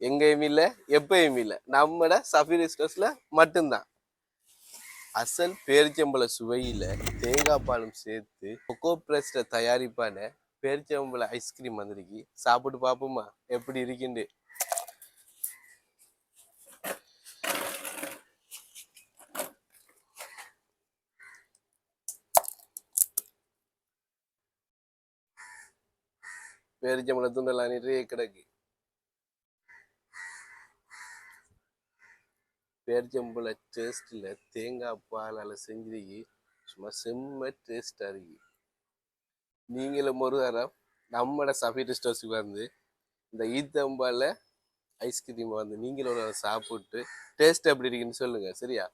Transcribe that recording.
எங்கேயும் இல்லை, எப்பயும் இல்லை. நம்மட சஃபி ரெஸ்டர்ஸ்ல மட்டும்தான். அசல் பேரிச்சம்பழ சுவையில தேங்காய் பாலும் சேர்த்து கொக்கோ பிரஸ்ல தயாரிப்பான பேரிச்சம்பழ ஐஸ்கிரீம் வந்திருக்கு. சாப்பிட்டு பார்ப்போமா எப்படி இருக்குண்டு. பேரிச்சம்பழ துண்டெல்லாம் நிறைய கிடக்கு. பேரிச்சம்பழ டேஸ்ட்ல தேங்காய் பாலால் செஞ்சிருக்கு. சும்மா செம்ம டேஸ்டா இருக்கு. நீங்களும் ஒரு தரம் நம்மளோட சஃபி ரெஸ்டர்ஸுக்கு வந்து இந்த ஈத்தம்பால ஐஸ்கிரீம் வந்து நீங்களும் ஒரு சாப்பிட்டு டேஸ்ட் எப்படி இருக்குன்னு சொல்லுங்க. சரியா?